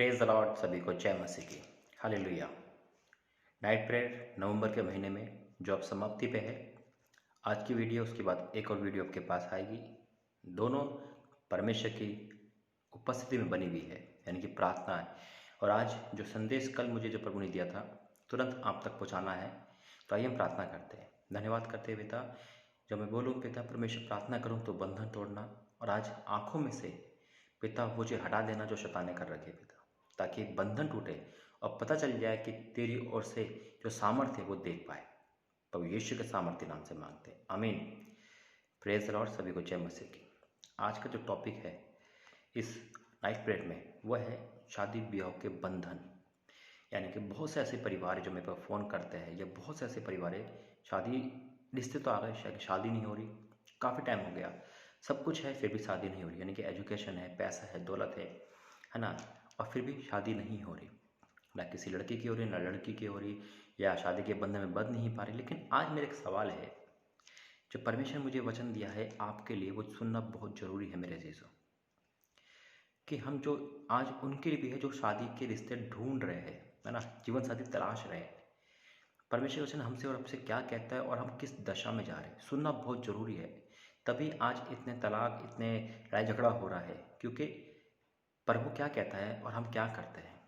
Praise the Lord. सभी को जय मसीह की। हालेलुया। नाइट प्रेयर नवंबर के महीने में जो अब समाप्ति पे है, आज की वीडियो उसके बाद एक और वीडियो आपके पास आएगी। दोनों परमेश्वर की उपस्थिति में बनी हुई है, यानी कि प्रार्थना है। और आज जो संदेश कल मुझे जो प्रभु ने दिया था तुरंत आप तक पहुंचाना है। तो आइए हम प्रार्थना करते हैं। धन्यवाद करते हैं पिता, जब मैं बोलूँ पिता परमेश्वर प्रार्थना करूँ तो बंधन तोड़ना, और आज आँखों में से पिता वो जो हटा देना जो शैतान ने कर रखे पिता, ताकि बंधन टूटे और पता चल जाए कि तेरी ओर से जो सामर्थ्य है वो देख पाए। प्रभु यीशु के सामर्थ्य नाम से मांगते हैं, आमीन। Praise the Lord. सभी को जय मसीह की। आज का जो टॉपिक है इस नाइट प्रेयर में वो है शादी ब्याह के बंधन। यानी कि बहुत से ऐसे परिवार हैं जो मेरे पास फ़ोन करते हैं, या बहुत से ऐसे परिवार है शादी रिश्ते तो आ गए, शादी नहीं हो रही, काफ़ी टाइम हो गया, सब कुछ है फिर भी शादी नहीं हो रही। यानी कि एजुकेशन है, पैसा है, दौलत है ना, और फिर भी शादी नहीं हो रही। ना किसी लड़की की हो रही, ना लड़की की हो रही, या शादी के बंधन में बंध नहीं पा रही। लेकिन आज मेरा एक सवाल है, जो परमेश्वर ने मुझे वचन दिया है आपके लिए, वो सुनना बहुत ज़रूरी है मेरे अजीज़ों। कि हम जो आज उनके लिए भी है जो शादी के रिश्ते ढूंढ रहे हैं, है ना, जीवन साथी तलाश रहे हैं। परमेश्वर वचन हमसे और आपसे क्या कहता है और हम किस दशा में जा रहे हैं, सुनना बहुत ज़रूरी है। तभी आज इतने तलाक, इतने लड़ाई झगड़ा हो रहा है, क्योंकि प्रभु क्या कहता है और हम क्या करते हैं।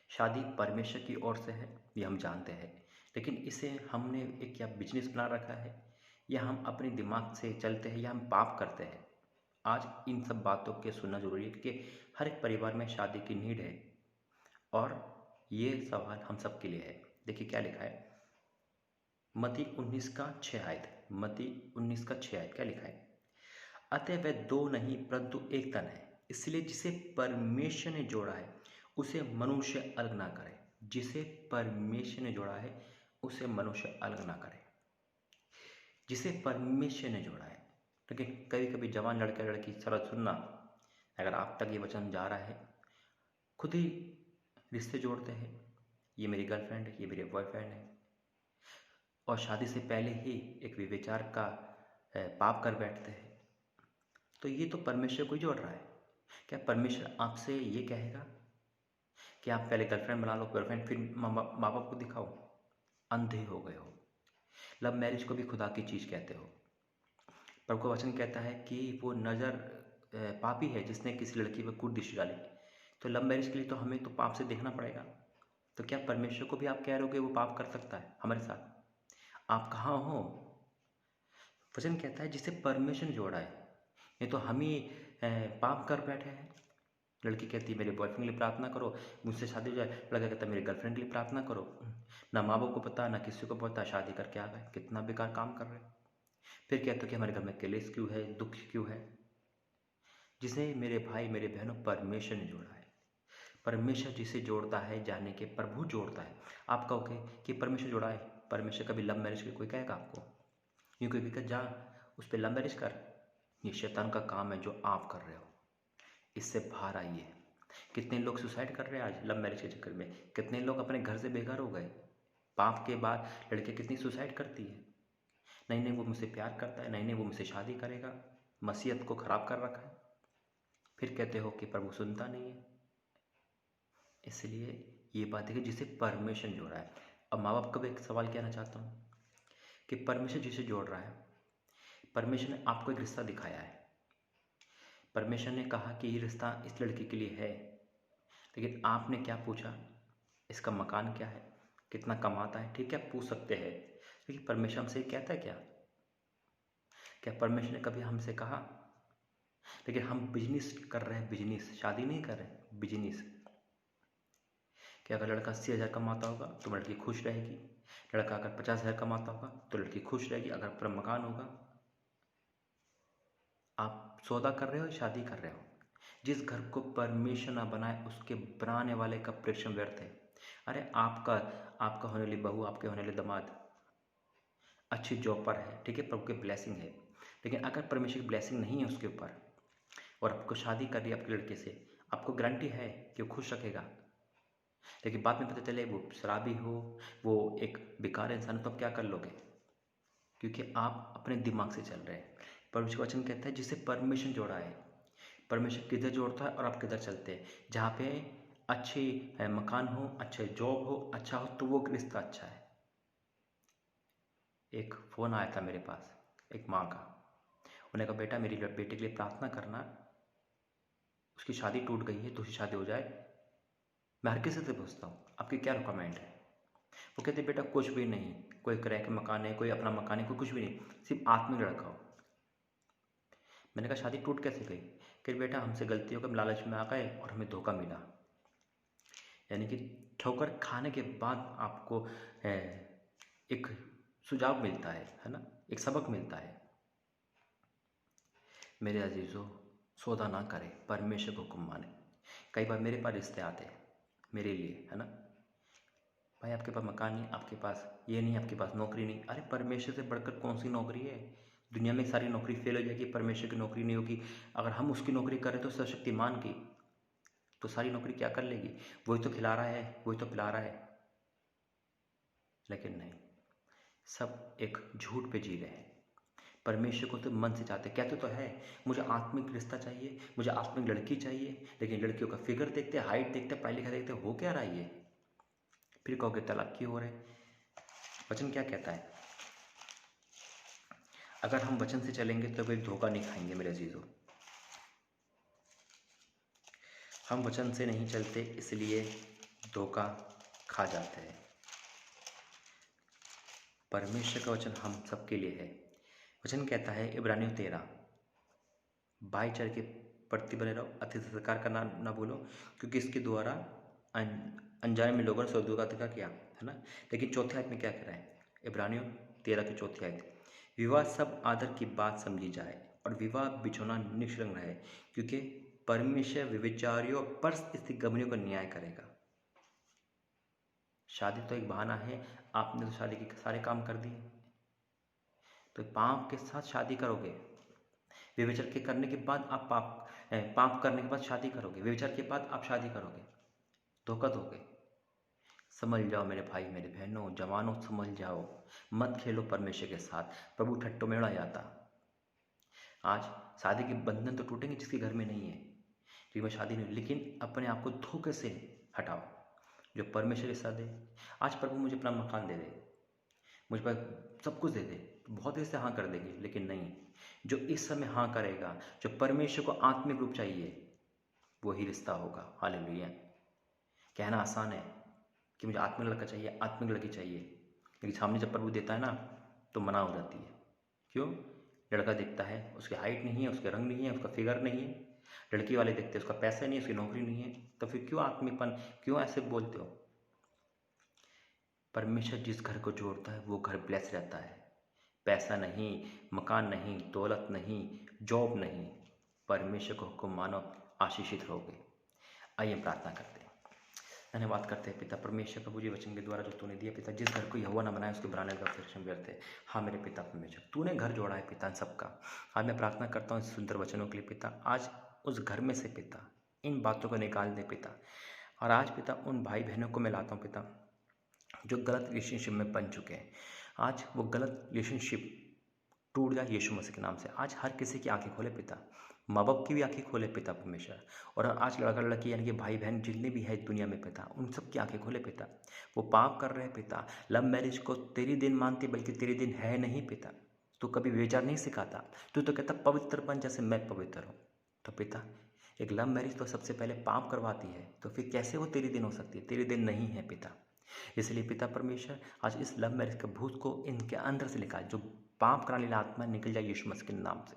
शादी परमेश्वर की ओर से है, ये हम जानते हैं, लेकिन इसे हमने एक क्या बिजनेस बना रखा है, या हम अपने दिमाग से चलते हैं, या हम पाप करते हैं। आज इन सब बातों के सुनना जरूरी है, क्योंकि हर एक परिवार में शादी की नीड है। और ये सवाल हम सब के लिए है। देखिए क्या लिखा है, मत्ती 19 का 6 आयत। मत्ती 19 का 6 आयत क्या लिखा है, अतः वह दो नहीं परंतु एक तन है, इसलिए जिसे परमेश्वर ने जोड़ा है उसे मनुष्य अलग ना करे। जिसे परमेश्वर ने जोड़ा है उसे मनुष्य अलग ना करे। जिसे परमेश्वर ने जोड़ा है। लेकिन कभी कभी जवान लड़के लड़की, सरल सुनना, अगर आप तक ये वचन जा रहा है, खुद ही रिश्ते जोड़ते हैं, ये मेरी गर्लफ्रेंड है, ये मेरे बॉयफ्रेंड है, और शादी से पहले ही एक विचार का पाप कर बैठते हैं। तो ये तो परमेश्वर को ही जोड़ रहा है। क्या परमेश्वर आपसे ये कहेगा कि आप पहले गर्लफ्रेंड बना लो, गर्लफ्रेंड, फिर माँ बाप को दिखाओ? अंधे हो गए हो। लव मैरिज को भी खुदा की चीज़ कहते हो। प्रभु का वचन कहता है कि वो नज़र पापी है जिसने किसी लड़की पर कुदृष्टि डाली। तो लव मैरिज के लिए तो हमें तो पाप से देखना पड़ेगा। तो क्या परमेश्वर को भी आप कह रहे हो कि वो पाप कर सकता है हमारे साथ? आप कहाँ हो? वचन कहता है जिसे परमेश्वर ने जोड़ा है। ये तो हम ही पाप कर बैठे हैं। लड़की कहती है मेरे बॉयफ्रेंड के लिए प्रार्थना करो, मुझसे शादी हो जाए। लड़का कहता है मेरे गर्लफ्रेंड के लिए प्रार्थना करो। ना माँ बाप को पता, ना किसी को पता, शादी करके आ गए। कितना बेकार काम कर रहे हैं। फिर कहते हो कि हमारे घर में क्लेश क्यों है, दुख क्यों है? जिसे मेरे भाई मेरे बहनों परमेश्वर ने जोड़ा है। परमेश्वर जिसे जोड़ता है, जाने के प्रभु जोड़ता है। आप कहोगे कि परमेश्वर जोड़ा है, परमेश्वर कभी लव मैरिज के कोई कहेगा आपको? यूँ कोई भी जा उस पर लव मैरिज कर? ये शैतान का काम है जो आप कर रहे हो। इससे बाहर आइए। कितने लोग सुसाइड कर रहे हैं आज लव मैरिज के चक्कर में। कितने लोग अपने घर से बेघर हो गए। पाप के बाद लड़के कितनी सुसाइड करती है। नहीं नहीं वो मुझसे प्यार करता है, नहीं नहीं वो मुझसे शादी करेगा। मसीहत को खराब कर रखा है। फिर कहते हो कि प्रभु सुनता नहीं है। इसलिए ये बात है कि जिसे परमेश्वर जोड़ा है। अब माँ बाप को भी एक सवाल कहना चाहता हूँ कि परमेश्वर जिसे जोड़ रहा है, परमेश्वर ने आपको एक रिश्ता दिखाया है। परमेश्वर ने कहा कि ये रिश्ता इस लड़की के लिए है, लेकिन आपने क्या पूछा? इसका मकान क्या है, कितना कमाता है? ठीक है, आप पूछ सकते हैं, लेकिन परमेश्वर हमसे कहता है क्या? क्या परमेश्वर ने कभी हमसे कहा? लेकिन हम बिजनेस कर रहे हैं, बिजनेस, शादी नहीं कर रहे, बिजनेस। कि अगर लड़का 80,000 कमाता होगा तो लड़की खुश रहेगी। लड़का अगर 50,000 कमाता होगा तो लड़की खुश रहेगी। अगर पूरा मकान होगा। आप सौदा कर रहे हो, शादी कर रहे हो? जिस घर को परमेश्वर ना बनाए उसके बनाने वाले का परिश्रम व्यर्थ है। अरे आपका होने वाली बहू, आपके होने वाले दामाद अच्छी जॉब पर है, ठीक है, प्रभु की ब्लेसिंग है। लेकिन अगर परमेश्वर की ब्लेसिंग नहीं है उसके ऊपर, और आपको शादी कर रही है आपके लड़के से, आपको गारंटी है कि वो खुश रखेगा? लेकिन बाद में पता चले वो शराबी हो, वो एक बेकार इंसान हो, तो आप क्या कर लोगे? क्योंकि आप अपने दिमाग से चल रहे हैं। परमेश्वर का वचन कहता है जिसे परमेश्वर जोड़ा है। परमेश्वर किधर जोड़ता है और आप किधर चलते हैं। जहाँ पे अच्छी मकान हो, अच्छे जॉब हो, अच्छा हो, तो वो रिश्ता अच्छा है। एक फ़ोन आया था मेरे पास एक माँ का। उन्होंने कहा बेटा मेरी बेटे के लिए प्रार्थना करना, उसकी शादी टूट गई है, दूसरी शादी हो जाए। मैं हर किसी से पूछता हूँ आपकी क्या रिक्वायरमेंट है। वो कहते बेटा कुछ भी नहीं, कोई किराए का मकान है, कोई अपना मकान है, कोई कुछ भी नहीं, सिर्फ आत्मिक लड़का हो। मैंने कहा शादी टूट कैसे गई। कि बेटा हमसे गलती होकर हम लालच में आ गए और हमें धोखा मिला। यानी कि ठोकर खाने के बाद आपको एक सुझाव मिलता है ना, एक सबक मिलता है। मेरे अजीज़ों, सौदा ना करें, परमेश्वर को हुक्म माने। कई बार मेरे पास रिश्ते आते हैं मेरे लिए, है ना, भाई आपके पास मकान नहीं, आपके पास ये नहीं, आपके पास नौकरी नहीं। अरे परमेश्वर से बढ़कर कौन सी नौकरी है। दुनिया में सारी नौकरी फेल हो जाएगी, परमेश्वर की नौकरी नहीं होगी। अगर हम उसकी नौकरी करें तो सर्वशक्तिमान की, तो सारी नौकरी क्या कर लेगी। वही तो खिला रहा है, वही तो पिला रहा है। लेकिन नहीं, सब एक झूठ पे जी रहे हैं। परमेश्वर को तो मन से चाहते, कहते तो है मुझे आत्मिक रिश्ता चाहिए, मुझे आत्मिक लड़की चाहिए, लेकिन लड़कियों का फिगर देखते, हाइट देखते, पढ़ाई लिखा देखते, हो क्या रहा है ये। फिर कहोगे तलाक क्यों हो रहे। वचन क्या कहता है। अगर हम वचन से चलेंगे तो कभी धोखा नहीं खाएंगे मेरे अजीजों। हम वचन से नहीं चलते, इसलिए धोखा खा जाते हैं। परमेश्वर का वचन हम सबके लिए है। वचन कहता है इब्रानियों 13, भाईचारे के प्रति बने रहो, अतिथि सत्कार करना ना भूलो, क्योंकि इसके द्वारा अनजाने में लोगों ने स्वर्गदूत का किया, है ना। लेकिन चौथे आयत में क्या कह रहा है, इब्रानियों 13 की चौथी आयत, विवाह सब आदर की बात समझी जाए और विवाह बिछोना निष्कलंक रहे, क्योंकि परमेश्वर व्यभिचारियों पर स्थित गमनियों का न्याय करेगा। शादी तो एक बहाना है, आपने तो शादी के सारे काम कर दिए, तो पाप के साथ शादी करोगे। व्यभिचार के करने के बाद आप पाप करने के बाद शादी करोगे, व्यभिचार के बाद आप शादी करोगे, धोखा दोगे। समझ जाओ मेरे भाई मेरे बहनों, जवानों, समझ जाओ, मत खेलो परमेश्वर के साथ, प्रभु ठट्टों में उड़ा जाता। आज शादी के बंधन तो टूटेंगे जिसके घर में नहीं है, जिसमें शादी नहीं, लेकिन अपने आप को धोखे से हटाओ। जो परमेश्वर के साथ दे, आज प्रभु मुझे अपना मकान दे दे, मुझ पर सब कुछ दे दे, तो बहुत देर से हाँ कर देंगे, लेकिन नहीं, जो इस समय हाँ करेगा, जो परमेश्वर को आत्मिक रूप चाहिए, वही रिश्ता होगा। हालेलुया। कहना आसान है कि मुझे आत्मिक लड़का चाहिए, आत्मिक लड़की चाहिए, लेकिन सामने जब प्रभु देता है ना तो मना हो जाती है। क्यों। लड़का दिखता है, उसकी हाइट नहीं है, उसके रंग नहीं है, उसका फिगर नहीं है। लड़की वाले देखते हैं उसका पैसा नहीं है, उसकी नौकरी नहीं है, तो फिर क्यों आत्मिकपन, क्यों ऐसे बोलते हो। परमेश्वर जिस घर को जोड़ता है वो घर ब्लेस रहता है। पैसा नहीं, मकान नहीं, दौलत नहीं, जॉब नहीं, परमेश्वर को हुक्म मानो, आशीषित रहोगे। आइए प्रार्थना करते हैं। धन्यवाद करते हैं पिता परमेश्वर, प्रभु जी वचन के द्वारा जो तूने दिया पिता, जिस घर को यहोवा ना बनाया उसके बनाने का परिश्रम व्यर्थ है। हाँ मेरे पिता परमेश्वर, तूने घर जोड़ा है पिता सबका। आज मैं प्रार्थना करता हूँ इस सुंदर वचनों के लिए पिता, आज उस घर में से पिता इन बातों को निकाल दे पिता। और आज पिता उन भाई बहनों को मैं लाता हूँ पिता जो गलत रिलेशनशिप में बन चुके हैं, आज वो गलत रिलेशनशिप टूट जाए यीशु मसीह के नाम से। आज हर किसी की आंखें खोले पिता, माँ बाप की भी आंखें खोले पिता परमेश्वर, और आज लड़का लड़की यानी कि भाई बहन जितने भी है दुनिया में पिता, उन सब की आंखें खोले पिता। वो पाप कर रहे हैं पिता, लव मैरिज को तेरी दिन मानती बल्कि तेरी दिन है नहीं पिता। तू कभी विचार नहीं सिखाता, तू तो कहता पवित्र बन जैसे मैं पवित्र हूँ। तो पिता एक लव मैरिज तो सबसे पहले पाप करवाती है, तो फिर कैसे वो तेरी दिन हो सकती है, तेरी दिन नहीं है पिता। इसलिए पिता परमेश्वर आज इस लव मैरिज के भूत को इनके अंदर से निकाल, जो पाप कराने वाली आत्मा निकल जाए यीशु मसीह के नाम से,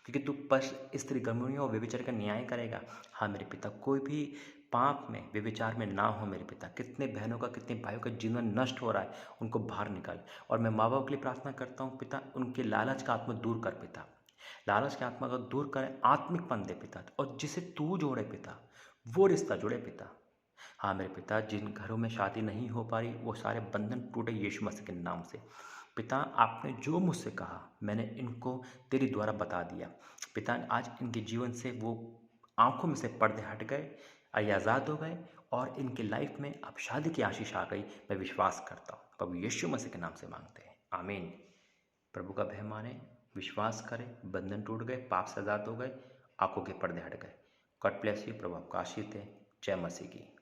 क्योंकि तू पर स्त्री गर्मियों और व्यभिचार का न्याय करेगा। हाँ मेरे पिता, कोई भी पाप में व्यभिचार में ना हो मेरे पिता। कितने बहनों का, कितने भाइयों का जीवन नष्ट हो रहा है, उनको बाहर निकाल। और मैं माँ बाप के लिए प्रार्थना करता हूँ पिता, उनके लालच का आत्मा दूर कर पिता, लालच के आत्मा को दूर करें, आत्मिकपन दे पिता, और जिसे तू जोड़े पिता वो रिश्ता जुड़े पिता। हाँ मेरे पिता, जिन घरों में शादी नहीं हो पा रही वो सारे बंधन टूटे यीशु मसीह के नाम से। पिता आपने जो मुझसे कहा मैंने इनको तेरे द्वारा बता दिया पिता। आज इनके जीवन से वो आंखों में से पर्दे हट गए, आज़ाद हो गए, और इनके लाइफ में अब शादी की आशीष आ गई। मैं विश्वास करता हूँ प्रभु यीशु मसीह के नाम से मांगते हैं, आमीन। प्रभु का भय माने, विश्वास करें, बंधन टूट गए, पाप से आज़ाद हो गए, आंखों के पर्दे हट गए। God bless you. प्रभु आपका आशीष दे। जय मसीह की।